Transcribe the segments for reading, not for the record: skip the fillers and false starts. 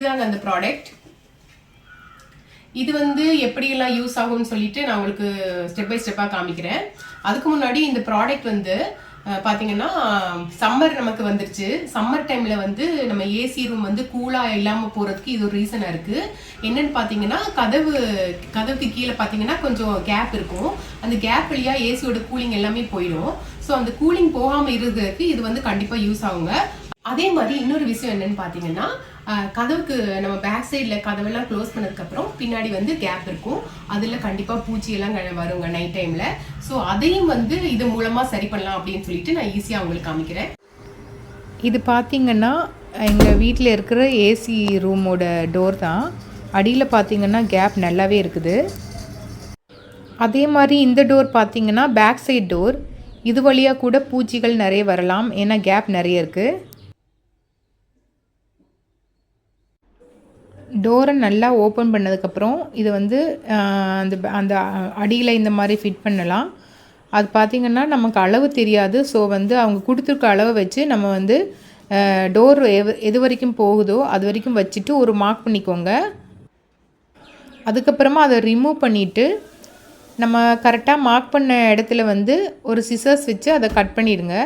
இதுதாங்க அந்த ப்ராடக்ட். இது வந்து எப்படியெல்லாம் யூஸ் ஆகும்னு சொல்லிட்டு நான் உங்களுக்கு ஸ்டெப் பை ஸ்டெப்பாக காமிக்கிறேன். அதுக்கு முன்னாடி இந்த ப்ராடக்ட் வந்து பார்த்தீங்கன்னா சம்மர் நமக்கு வந்துருச்சு. சம்மர் டைமில் வந்து நம்ம ஏசி ரூம் வந்து கூலாக இல்லாமல் போகிறதுக்கு இது ஒரு ரீசனாக இருக்குது. என்னென்னு பார்த்தீங்கன்னா கதவுக்கு கீழே பார்த்தீங்கன்னா கொஞ்சம் கேப் இருக்கும். அந்த கேப் வழியாக ஏசியோட கூலிங் எல்லாமே போயிடும். ஸோ அந்த கூலிங் போகாமல் இருக்கிறதுக்கு இது வந்து கண்டிப்பாக யூஸ் ஆகுங்க. அதே மாதிரி இன்னொரு விஷயம் என்னன்னு பார்த்தீங்கன்னா கதவுக்கு நம்ம பேக் சைடில் கதவெல்லாம் க்ளோஸ் பண்ணதுக்கப்புறம் பின்னாடி வந்து கேப் இருக்கும். அதில் கண்டிப்பாக பூச்சியெல்லாம் வருங்க நைட் டைமில். ஸோ அதையும் வந்து இது மூலமாக சரி பண்ணலாம் அப்படின்னு சொல்லிட்டு நான் ஈஸியாக உங்களுக்கு காமிக்கிறேன். இது பார்த்திங்கன்னா எங்கள் வீட்டில் இருக்கிற ஏசி ரூமோட டோர் தான். அடியில் பார்த்திங்கன்னா கேப் நல்லாவே இருக்குது. அதே மாதிரி இந்த டோர் பார்த்திங்கன்னா பேக் சைட் டோர். இது வழியாக கூட பூச்சிகள் நிறைய வரலாம், ஏன்னா கேப் நிறைய இருக்குது. டோரை நல்லா ஓப்பன் பண்ணதுக்கப்புறம் இது வந்து அந்த அடியில் இந்த மாதிரி ஃபிட் பண்ணலாம். அது பார்த்திங்கன்னா நமக்கு அளவு தெரியாது. ஸோ வந்து அவங்க கொடுத்துருக்க அளவை வச்சு நம்ம வந்து டோர் எது வரைக்கும் போகுதோ அது வரைக்கும் வச்சுட்டு ஒரு மார்க் பண்ணிக்கோங்க. அதுக்கப்புறமா அதை ரிமூவ் பண்ணிவிட்டு நம்ம கரெக்டாக மார்க் பண்ண இடத்துல வந்து ஒரு சிசர்ஸ் வச்சு அதை கட் பண்ணிடுங்க.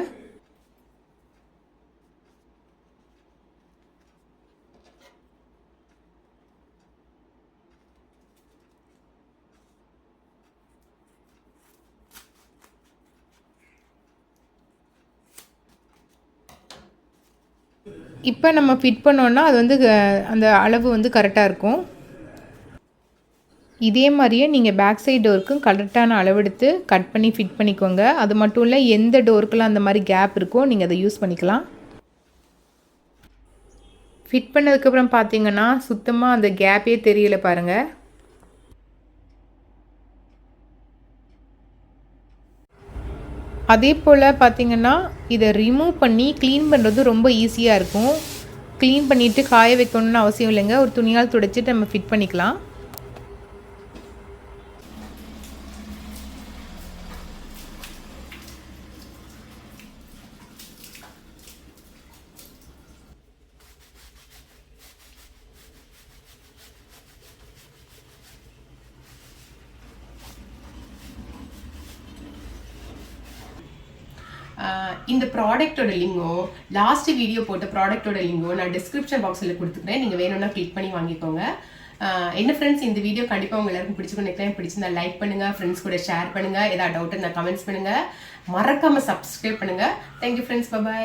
இப்போ நம்ம ஃபிட் பண்ணோன்னா அது வந்து அந்த அளவு வந்து கரெக்டாக இருக்கும். இதே மாதிரியே நீங்கள் பேக் சைட் டோருக்கும் கரெக்டான அளவெடுத்து கட் பண்ணி ஃபிட் பண்ணிக்கோங்க. அது மட்டும் இல்லை, எந்த டோருக்கெல்லாம் அந்த மாதிரி கேப் இருக்கோ நீங்கள் அதை யூஸ் பண்ணிக்கலாம். ஃபிட் பண்ணதுக்கப்புறம் பார்த்தீங்கன்னா சுத்தமாக அந்த கேப்பே தெரியல பாருங்கள். அதே போல் பார்த்திங்கன்னா இதை ரிமூவ் பண்ணி க்ளீன் பண்ணுறது ரொம்ப ஈஸியாக இருக்கும். க்ளீன் பண்ணிவிட்டு காய வைக்கணும்னு அவசியம் இல்லைங்க. ஒரு துணியால் துடைச்சிட்டு நம்ம ஃபிட் பண்ணிக்கலாம். இந்த ப்ராடக்டோட லிங்கோ லாஸ்ட் வீடியோ போட்ட ப்ராடக்டோட லிங்கோ நான் டிஸ்கிரிப்ஷன் பாக்ஸில் கொடுத்துக்கிறேன். நீங்கள் வேணும்னா கிளிக் பண்ணி வாங்கிக்கோங்க. என்ன ஃப்ரெண்ட்ஸ், இந்த வீடியோ கண்டிப்பாக உங்க எல்லாருக்கும் பிடிச்சிருக்கும். பிடிச்சிருந்தா லைக் பண்ணுங்கள், ஃப்ரெண்ட்ஸ் கூட ஷேர் பண்ணுங்கள். ஏதாவது டவுட் இருந்தால் கமெண்ட்ஸ் பண்ணுங்கள். மறக்காமல் சப்ஸ்கிரைப் பண்ணுங்கள். தேங்க்யூ ஃப்ரெண்ட்ஸ், பாய்.